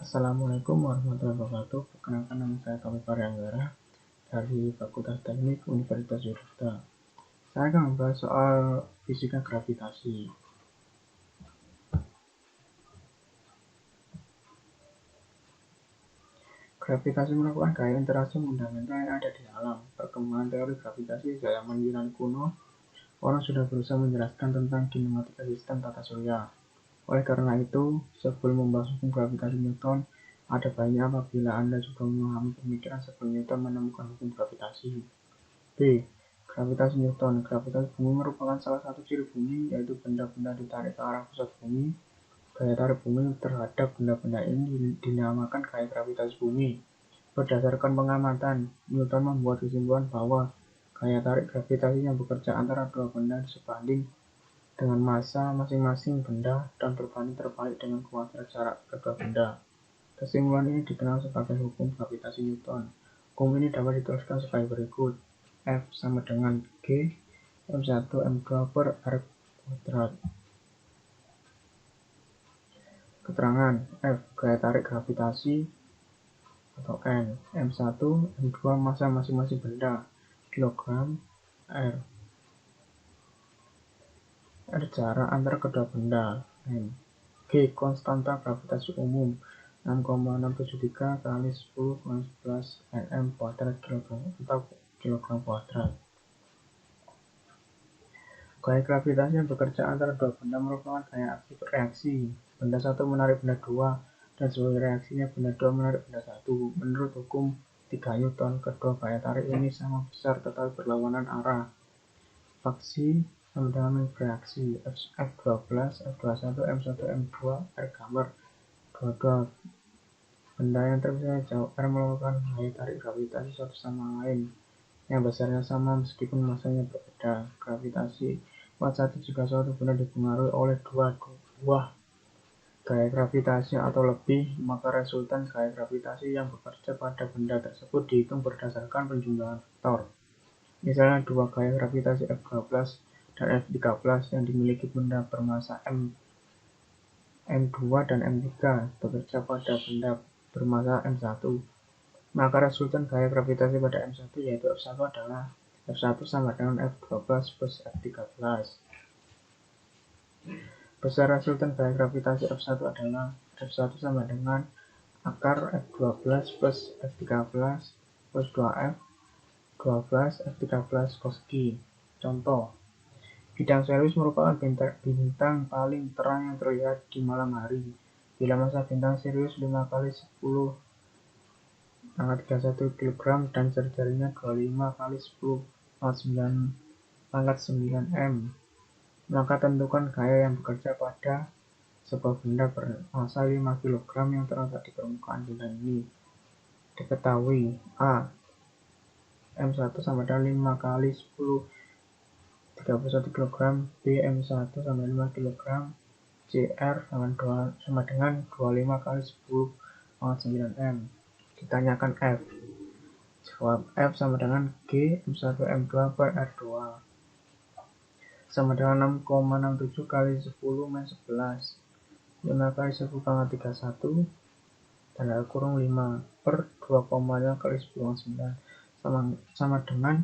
Assalamualaikum warahmatullahi wabarakatuh. Perkenalkan, nama saya Tommy Parianggara dari Fakultas Teknik Universitas Yogyakarta. Saya akan membahas soal fisika gravitasi. Gravitasi merupakan gaya interaksi fundamental yang ada di alam. Perkembangan teori gravitasi sejak zaman Yunani kuno, orang sudah berusaha menjelaskan tentang kinematika sistem tata surya. Oleh karena itu, sebelum membahas hukum gravitasi Newton, ada baiknya apabila Anda juga memahami pemikiran sebelum Newton menemukan hukum gravitasi. B. Gravitasi Newton. Gravitasi bumi merupakan salah satu ciri bumi, yaitu benda-benda ditarik ke arah pusat bumi. Gaya tarik bumi terhadap benda-benda ini dinamakan gaya gravitasi bumi. Berdasarkan pengamatan, Newton membuat kesimpulan bahwa gaya tarik gravitasi yang bekerja antara dua benda sebanding dengan massa masing-masing benda dan berbanding terbalik dengan kuadrat jarak kedua benda. Kesimpulan ini dikenal sebagai hukum gravitasi Newton. Hukum ini dapat dituliskan sebagai berikut. F sama dengan G M1 M2 per R kuadrat. Keterangan F. Gaya tarik gravitasi atau N. M1 M2 massa masing-masing benda kilogram. R jarak antara kedua benda. M. G. Konstanta gravitasi umum 6,673 kali 10⁻11 nm kuadrat kilogram atau kilogram kuadrat. Gaya gravitasi yang bekerja antara dua benda merupakan gaya aktif reaksi. Benda satu menarik benda dua, dan sebagai reaksinya benda dua menarik benda satu. Menurut hukum 3 Newton, kedua gaya tarik ini sama besar tetapi berlawanan arah. Faksi sama dengan reaksi F12, F21, M1, M2, R gambar. Dua-dua benda yang terpisah jauh R melakukan gaya tarik gravitasi satu sama lain yang besarnya sama meskipun masanya berbeda. Gravitasi kuat satu jika suatu benda dipengaruhi oleh dua buah gaya gravitasi atau lebih, maka resultan gaya gravitasi yang bekerja pada benda tersebut dihitung berdasarkan penjumlahan faktor. Misalnya dua gaya gravitasi F12 dan F13 yang dimiliki benda bermassa M2 dan M3 bekerja pada benda bermassa M1. Maka resultan gaya gravitasi pada M1 yaitu F1 adalah F1 sama dengan F12 plus F13. Besar resultan gaya gravitasi F1 adalah F1 sama dengan akar F12 plus F13 plus 2F 12 F13 cos G. Contoh, bidang Sirius merupakan bintang paling terang yang terlihat di malam hari. Bila massa bintang Sirius 5 kali 10 pangkat 31 kg dan jari-jarinya 25 kali 10 pangkat 9 m, maka tentukan gaya yang bekerja pada sebuah benda bermassa 5 kg yang terletak di permukaan bintang ini. Diketahui A. M1 sama dengan 5 kali 10 31 kg, B. M1 sama dengan 5 kg, C. R sama dengan 25 kali 10 pangkat 9 m. Ditanyakan F. Jawab F sama dengan G M1 M2 per R2 sama dengan 6,67 kali 10 min 11 5 kali 10 pangkat 31 dan R kurung 5 per 2,5 kali 10 9 sama dengan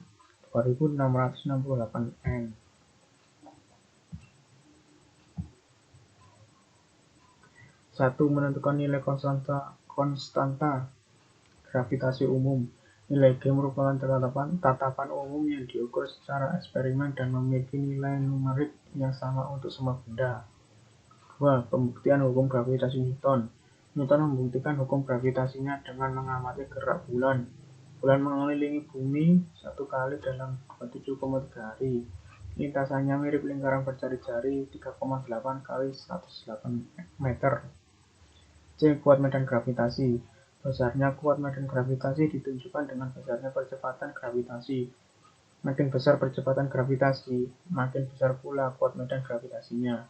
2668 N. 1. Menentukan nilai konstanta gravitasi umum. Nilai G merupakan tatapan umum yang diukur secara eksperimen dan memiliki nilai numerik yang sama untuk semua benda. 2. Pembuktian hukum gravitasi Newton. Newton membuktikan hukum gravitasinya dengan mengamati gerak bulan. Bulan mengelilingi bumi satu kali dalam 27,3 hari. Lintasannya mirip lingkaran berjari-jari 3,8 kali 108 meter. C. Kuat medan gravitasi. Besarnya kuat medan gravitasi ditunjukkan dengan besarnya percepatan gravitasi. Makin besar percepatan gravitasi, makin besar pula kuat medan gravitasinya.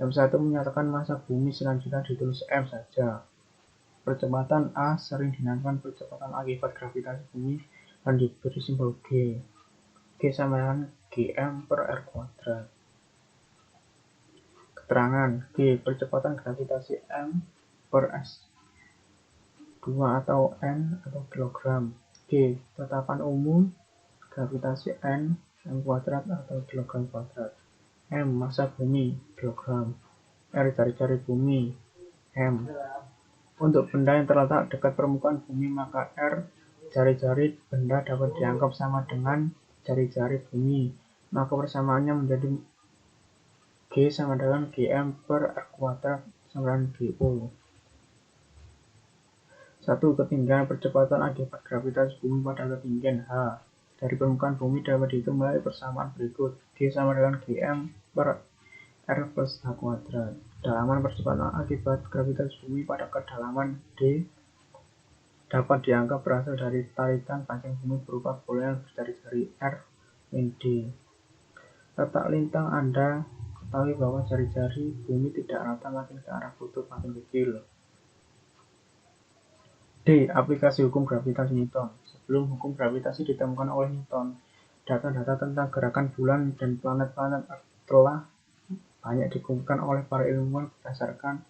M1 menyatakan massa bumi selanjutnya ditulis M saja. Percepatan A sering dinamakan percepatan akibat gravitasi bumi dan diberi simbol G. G sama dengan Gm per R kuadrat. Keterangan G. Percepatan gravitasi M per S 2 atau N atau kilogram. G. Tetapan umum gravitasi N, M kuadrat atau kilogram kuadrat. M. Massa bumi, kilogram. R. Jari-jari bumi, M. Untuk benda yang terletak dekat permukaan bumi, maka R. Jari-jari benda dapat dianggap sama dengan jari-jari bumi. Maka persamaannya menjadi G sama dengan GM per R kuadrat sama dengan GO. 1. Ketinggian percepatan akibat gravitasi bumi pada ketinggian H dari permukaan bumi dapat dihitung melalui persamaan berikut. G sama dengan GM per R plus H kuadrat. Kedalaman percepatan akibat gravitasi bumi pada kedalaman D dapat dianggap berasal dari tarikan pancing bumi berupa bola yang berjari-jari R min D. Letak lintang Anda ketahui bahwa jari-jari bumi tidak rata, makin ke arah kutub makin kecil. D. Aplikasi hukum gravitasi Newton. Sebelum hukum gravitasi ditemukan oleh Newton, data-data tentang gerakan bulan dan planet-planet telah banyak dikumpulkan oleh para ilmuwan berdasarkan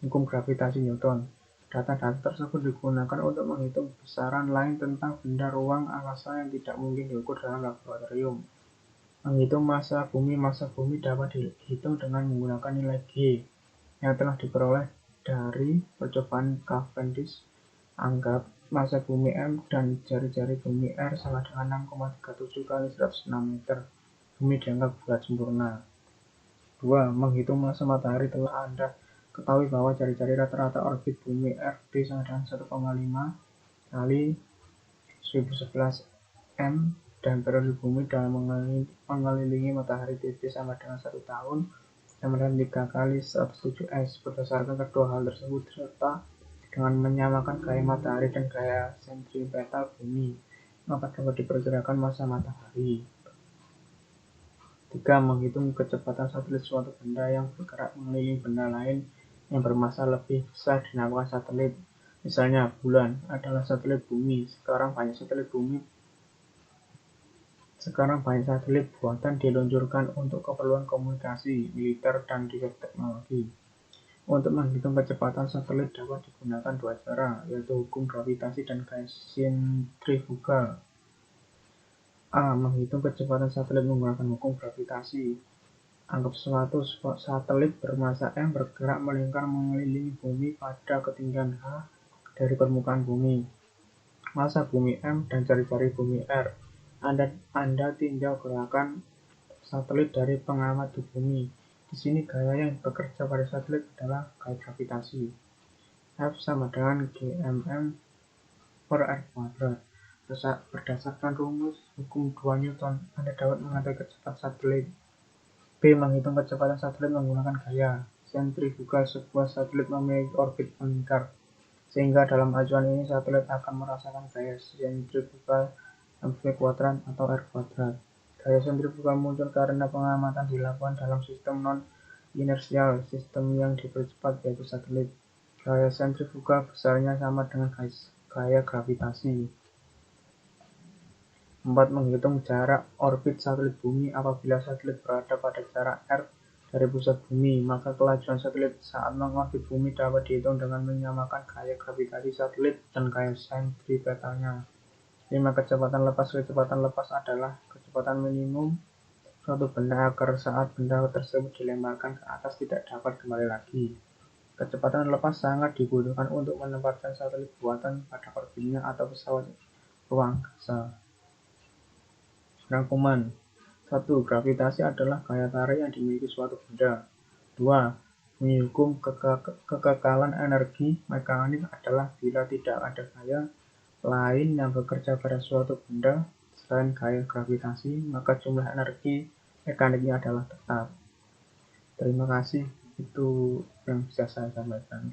hukum gravitasi Newton. Data-data tersebut digunakan untuk menghitung besaran lain tentang benda ruang angkasa yang tidak mungkin diukur dalam laboratorium. Menghitung massa bumi dapat dihitung dengan menggunakan nilai G yang telah diperoleh dari percobaan Cavendish. Anggap massa bumi M dan jari-jari bumi R sama dengan 6,37 kali 106 meter. Bumi dianggap bulat sempurna. 2. Menghitung massa matahari. Telah Anda ketahui bahwa jari-jari rata-rata orbit bumi RD sama dengan 1,5 kali 1011 M dan periode bumi dalam mengelilingi matahari TB sama dengan 1 tahun sama dengan 3 kali 107 S. Berdasarkan kedua hal tersebut serta dengan menyamakan gaya matahari dan gaya sentripetal bumi, maka dapat diperkirakan massa matahari. 3. Menghitung kecepatan satelit. Suatu benda yang bergerak mengelilingi benda lain yang bermassa lebih besar dinamakan satelit. Misalnya, bulan adalah satelit bumi. Sekarang banyak satelit buatan diluncurkan untuk keperluan komunikasi, militer, dan riset teknologi. Untuk menghitung kecepatan satelit dapat digunakan dua cara, yaitu hukum gravitasi dan gaya sentrifugal. A. Menghitung kecepatan satelit menggunakan hukum gravitasi. Anggap suatu satelit bermassa M bergerak melingkar mengelilingi bumi pada ketinggian H dari permukaan bumi. Massa bumi M dan jari-jari bumi R. Anda tinjau gerakan satelit dari pengamat di bumi. Di sini gaya yang bekerja pada satelit adalah gaya gravitasi. F sama dengan GMM per R kuadrat. Berdasarkan rumus hukum 2 Newton, Anda dapat mengetahui kecepatan satelit. B. Menghitung kecepatan satelit menggunakan gaya sentrifugal. Sebuah satelit memiliki orbit melingkar, sehingga dalam acuan ini satelit akan merasakan gaya sentrifugal MV kuadrat atau R kuadrat. Gaya sentrifugal muncul karena pengamatan dilakukan dalam sistem non-inersial, sistem yang dipercepat yaitu satelit. Gaya sentrifugal besarnya sama dengan gaya gravitasi. 4. Menghitung jarak orbit satelit bumi. Apabila satelit berada pada jarak R dari pusat bumi, maka kelajuan satelit saat mengorbit bumi dapat dihitung dengan menyamakan gaya gravitasi satelit dan gaya sentripetalnya. 5. Kecepatan lepas. Kecepatan lepas adalah kecepatan minimum suatu benda agar saat benda tersebut dilemparkan ke atas tidak dapat kembali lagi. Kecepatan lepas sangat dibutuhkan untuk menempatkan satelit buatan pada orbitnya atau pesawat ruang angkasa. Rangkuman. 1. Gravitasi adalah gaya tarik yang dimiliki suatu benda. 2. Bunyi hukum kekekalan energi mekanik adalah bila tidak ada gaya lain yang bekerja pada suatu benda selain gaya gravitasi, maka jumlah energi mekaniknya adalah tetap. Terima kasih, itu yang bisa saya sampaikan.